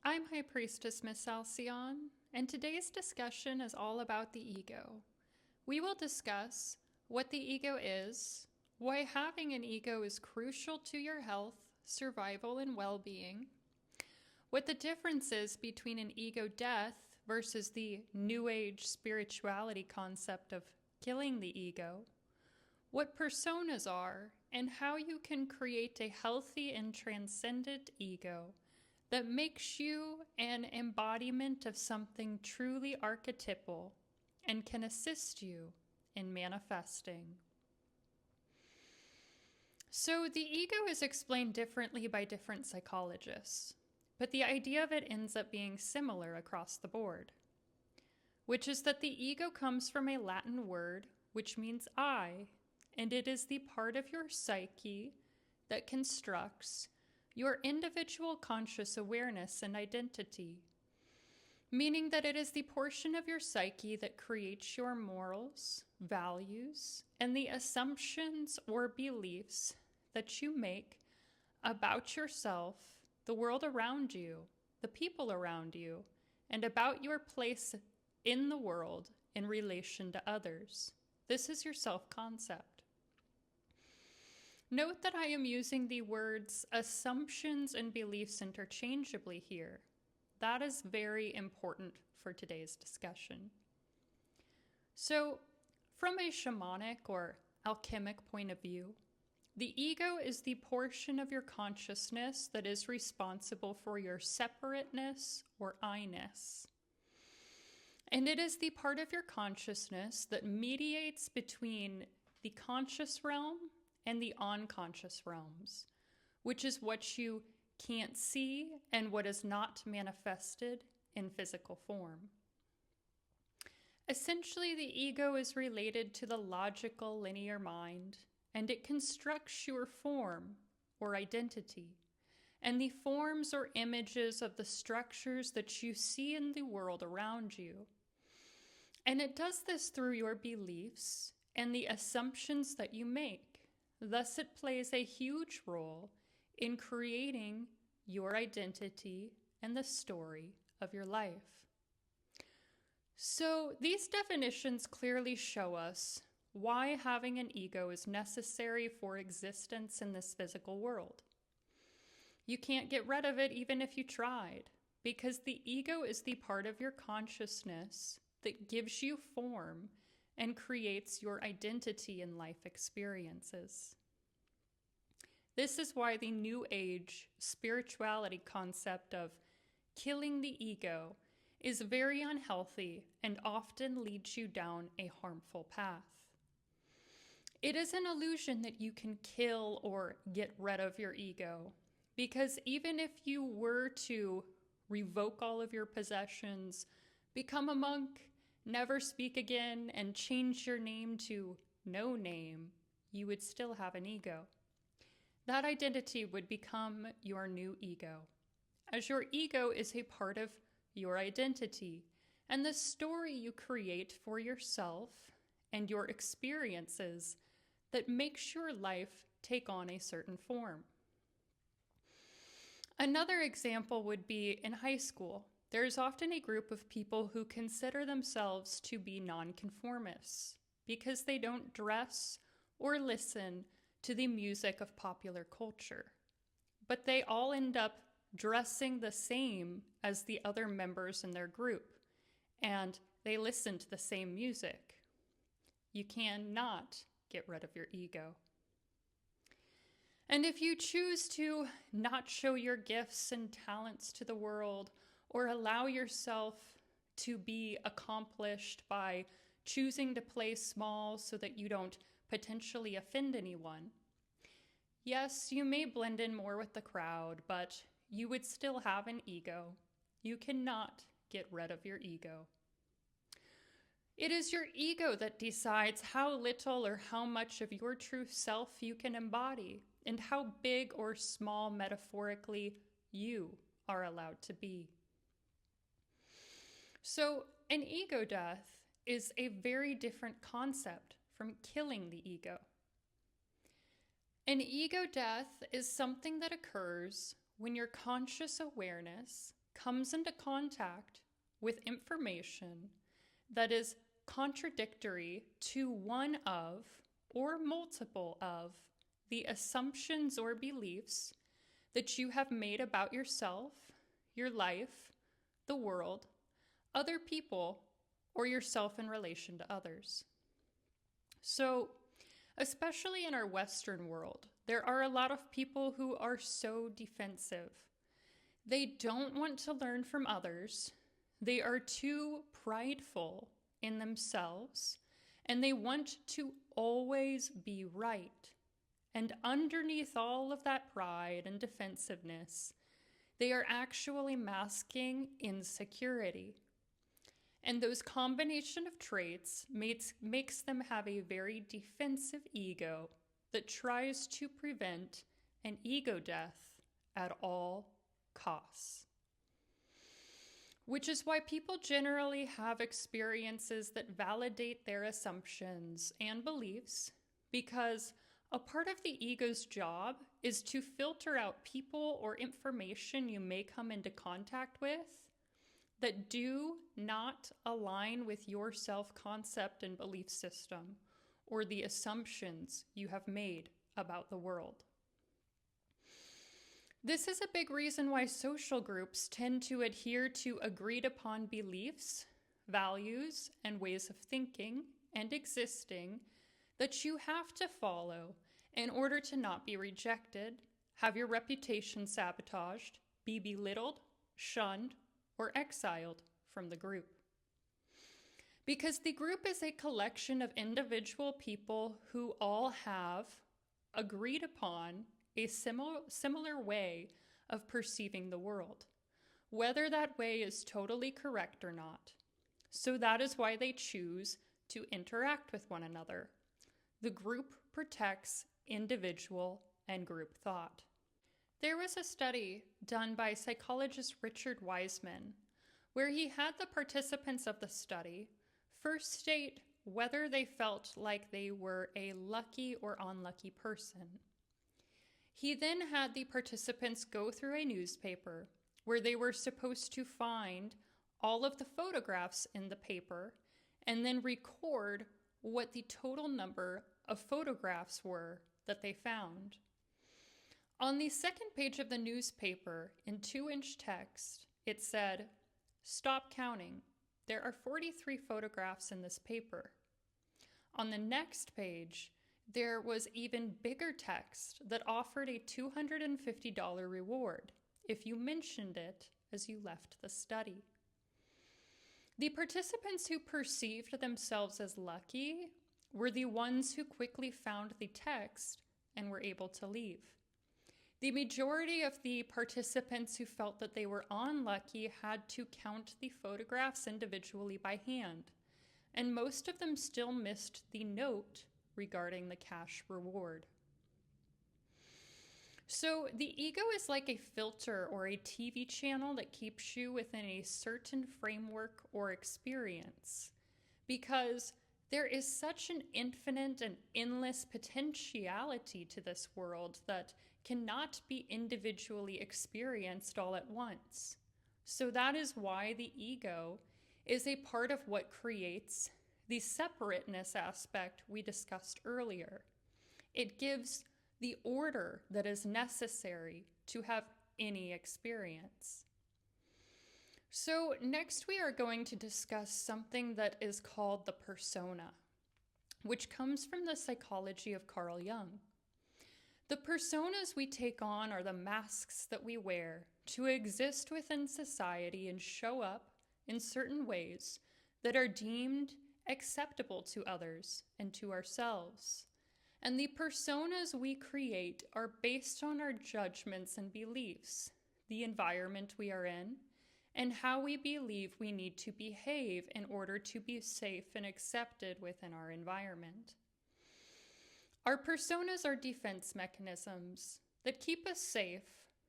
I'm High Priestess Miss Alcyone, and today's discussion is all about the ego. We will discuss what the ego is, why having an ego is crucial to your health, survival, and well-being, what the difference is between an ego death versus the New Age spirituality concept of killing the ego, what personas are, and how you can create a healthy and transcendent ego that makes you an embodiment of something truly archetypal and can assist you in manifesting. So the ego is explained differently by different psychologists, but the idea of it ends up being similar across the board, which is that the ego comes from a Latin word which means I, and it is the part of your psyche that constructs your individual conscious awareness and identity, meaning that it is the portion of your psyche that creates your morals, values, and the assumptions or beliefs that you make about yourself, the world around you, the people around you, and about your place in the world in relation to others. This is your self-concept. Note that I am using the words assumptions and beliefs interchangeably here. That is very important for today's discussion. So, from a shamanic or alchemic point of view, the ego is the portion of your consciousness that is responsible for your separateness or I-ness. And it is the part of your consciousness that mediates between the conscious realm and the unconscious realms, which is what you can't see and what is not manifested in physical form. Essentially, the ego is related to the logical linear mind, and it constructs your form or identity, and the forms or images of the structures that you see in the world around you. And it does this through your beliefs and the assumptions that you make. Thus, it plays a huge role in creating your identity and the story of your life. So, these definitions clearly show us why having an ego is necessary for existence in this physical world. You can't get rid of it even if you tried, because the ego is the part of your consciousness that gives you form and creates your identity in life experiences. This is why the New Age spirituality concept of killing the ego is very unhealthy and often leads you down a harmful path. It is an illusion that you can kill or get rid of your ego, because even if you were to revoke all of your possessions, become a monk, never speak again, and change your name to no name, you would still have an ego. That identity would become your new ego, as your ego is a part of your identity and the story you create for yourself and your experiences that makes your life take on a certain form. Another example would be in high school. There is often a group of people who consider themselves to be nonconformists because they don't dress or listen to the music of popular culture. But they all end up dressing the same as the other members in their group, and they listen to the same music. You cannot get rid of your ego. And if you choose to not show your gifts and talents to the world, or allow yourself to be accomplished by choosing to play small so that you don't potentially offend anyone, yes, you may blend in more with the crowd, but you would still have an ego. You cannot get rid of your ego. It is your ego that decides how little or how much of your true self you can embody, and how big or small, metaphorically, you are allowed to be. So, an ego death is a very different concept from killing the ego. An ego death is something that occurs when your conscious awareness comes into contact with information that is contradictory to one of or multiple of the assumptions or beliefs that you have made about yourself, your life, the world, other people, or yourself in relation to others. So, especially in our Western world, there are a lot of people who are so defensive. They don't want to learn from others. They are too prideful in themselves, and they want to always be right. And underneath all of that pride and defensiveness, they are actually masking insecurity. And those combination of traits makes them have a very defensive ego that tries to prevent an ego death at all costs. Which is why people generally have experiences that validate their assumptions and beliefs, because a part of the ego's job is to filter out people or information you may come into contact with that do not align with your self-concept and belief system or the assumptions you have made about the world. This is a big reason why social groups tend to adhere to agreed upon beliefs, values, and ways of thinking and existing that you have to follow in order to not be rejected, have your reputation sabotaged, be belittled, shunned, or exiled from the group. Because the group is a collection of individual people who all have agreed upon a similar way of perceiving the world, whether that way is totally correct or not. So that is why they choose to interact with one another. The group protects individual and group thought. There was a study done by psychologist Richard Wiseman where he had the participants of the study first state whether they felt like they were a lucky or unlucky person. He then had the participants go through a newspaper where they were supposed to find all of the photographs in the paper and then record what the total number of photographs were that they found. On the second page of the newspaper, in 2-inch text, it said, "Stop counting. There are 43 photographs in this paper." On the next page, there was even bigger text that offered a $250 reward if you mentioned it as you left the study. The participants who perceived themselves as lucky were the ones who quickly found the text and were able to leave. The majority of the participants who felt that they were unlucky had to count the photographs individually by hand, and most of them still missed the note regarding the cash reward. So the ego is like a filter or a TV channel that keeps you within a certain framework or experience, because there is such an infinite and endless potentiality to this world that cannot be individually experienced all at once. So that is why the ego is a part of what creates the separateness aspect we discussed earlier. It gives the order that is necessary to have any experience. So next we are going to discuss something that is called the persona, which comes from the psychology of Carl Jung. The personas we take on are the masks that we wear to exist within society and show up in certain ways that are deemed acceptable to others and to ourselves. And the personas we create are based on our judgments and beliefs, the environment we are in, and how we believe we need to behave in order to be safe and accepted within our environment. Our personas are defense mechanisms that keep us safe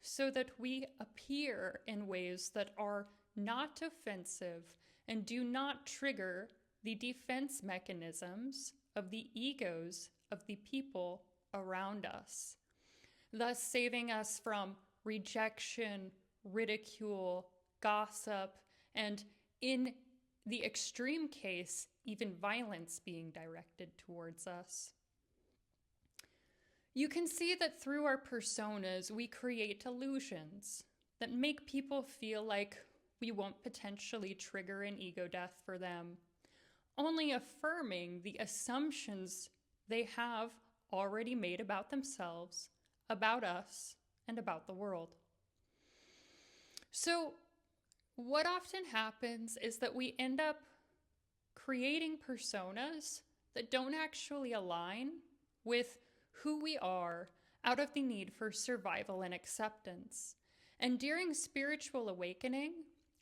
so that we appear in ways that are not offensive and do not trigger the defense mechanisms of the egos of the people around us, thus saving us from rejection, ridicule, gossip, and in the extreme case, even violence being directed towards us. You can see that through our personas, we create illusions that make people feel like we won't potentially trigger an ego death for them, only affirming the assumptions they have already made about themselves, about us, and about the world. So, what often happens is that we end up creating personas that don't actually align with who we are out of the need for survival and acceptance. And during spiritual awakening,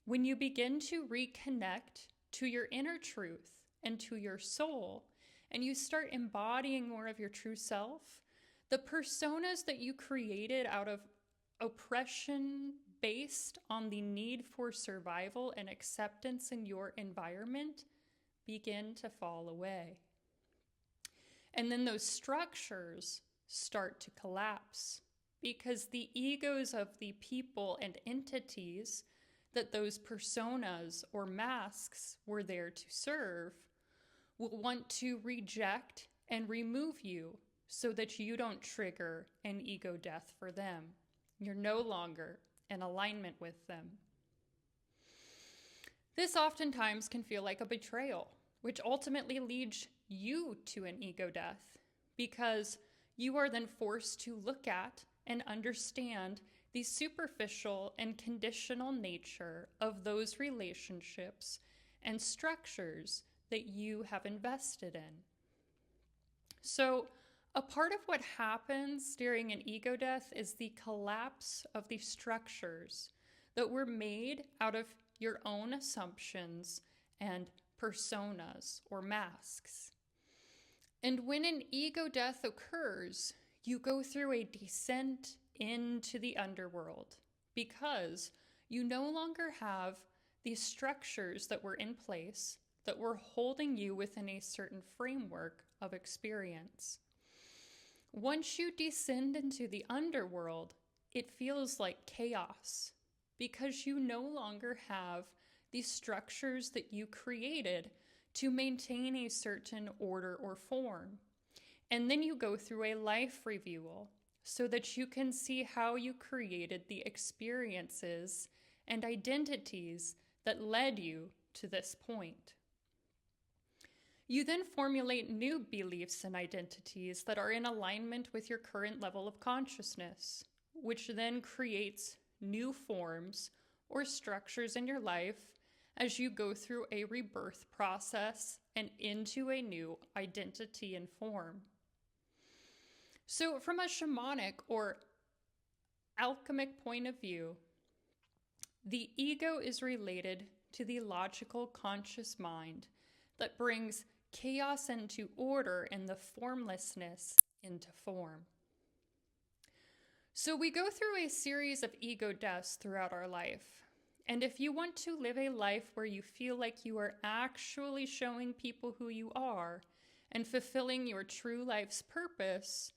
when you begin to reconnect to your inner truth and to your soul, and you start embodying more of your true self, the personas that you created out of oppression based on the need for survival and acceptance in your environment begin to fall away. And then those structures start to collapse because the egos of the people and entities that those personas or masks were there to serve will want to reject and remove you so that you don't trigger an ego death for them. You're no longer in alignment with them. This oftentimes can feel like a betrayal, which ultimately leads you to an ego death because you are then forced to look at and understand the superficial and conditional nature of those relationships and structures that you have invested in. So, a part of what happens during an ego death is the collapse of the structures that were made out of your own assumptions and personas or masks. And when an ego death occurs, you go through a descent into the underworld because you no longer have these structures that were in place that were holding you within a certain framework of experience. Once you descend into the underworld, it feels like chaos because you no longer have these structures that you created to maintain a certain order or form. And then you go through a life review so that you can see how you created the experiences and identities that led you to this point. You then formulate new beliefs and identities that are in alignment with your current level of consciousness, which then creates new forms or structures in your life as you go through a rebirth process and into a new identity and form. So from a shamanic or alchemic point of view, the ego is related to the logical conscious mind that brings chaos into order and the formlessness into form. So we go through a series of ego deaths throughout our life. And if you want to live a life where you feel like you are actually showing people who you are and fulfilling your true life's purpose,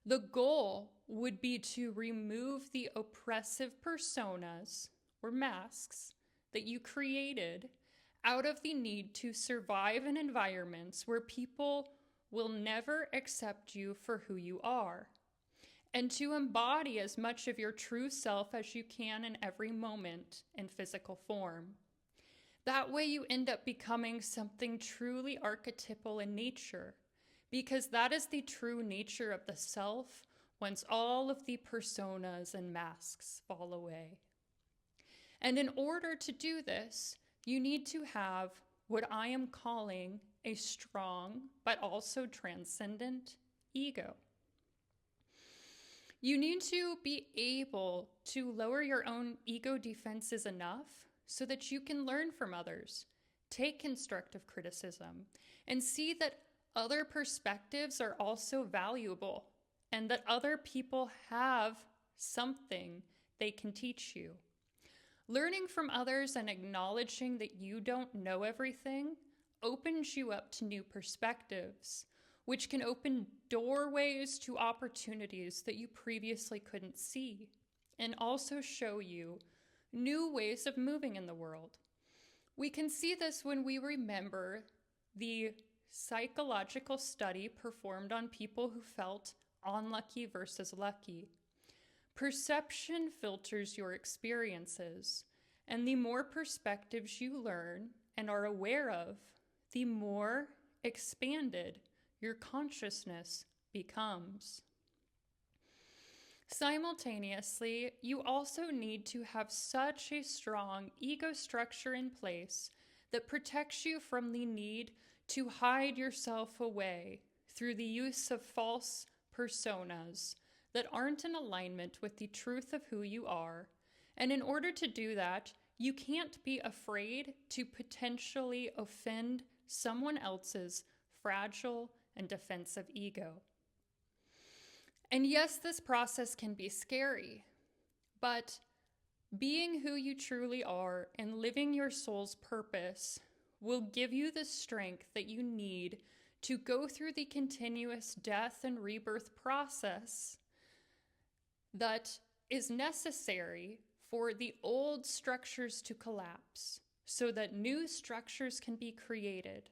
the goal would be to remove the oppressive personas or masks that you created out of the need to survive in environments where people will never accept you for who you are, and to embody as much of your true self as you can in every moment in physical form. That way you end up becoming something truly archetypal in nature, because that is the true nature of the self once all of the personas and masks fall away. And in order to do this, you need to have what I am calling a strong but also transcendent ego. You need to be able to lower your own ego defenses enough so that you can learn from others, take constructive criticism, and see that other perspectives are also valuable and that other people have something they can teach you. Learning from others and acknowledging that you don't know everything opens you up to new perspectives, which can open doorways to opportunities that you previously couldn't see, and also show you new ways of moving in the world. We can see this when we remember the psychological study performed on people who felt unlucky versus lucky. Perception filters your experiences, and the more perspectives you learn and are aware of, the more expanded your consciousness becomes. Simultaneously, you also need to have such a strong ego structure in place that protects you from the need to hide yourself away through the use of false personas that aren't in alignment with the truth of who you are. And in order to do that, you can't be afraid to potentially offend someone else's fragile and defensive ego. And yes, this process can be scary, but being who you truly are and living your soul's purpose will give you the strength that you need to go through the continuous death and rebirth process that is necessary for the old structures to collapse so that new structures can be created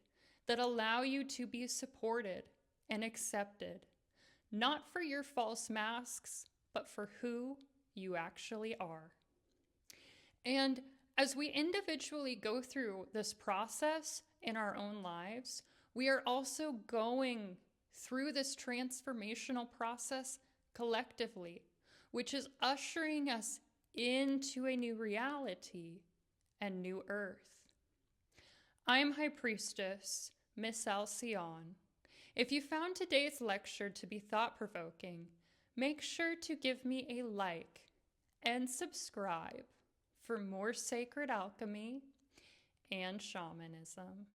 that allow you to be supported and accepted, not for your false masks, but for who you actually are. And as we individually go through this process in our own lives, we are also going through this transformational process collectively, which is ushering us into a new reality and new earth. I'm High Priestess, Miss Alcyone. If you found today's lecture to be thought-provoking, make sure to give me a like and subscribe for more sacred alchemy and shamanism.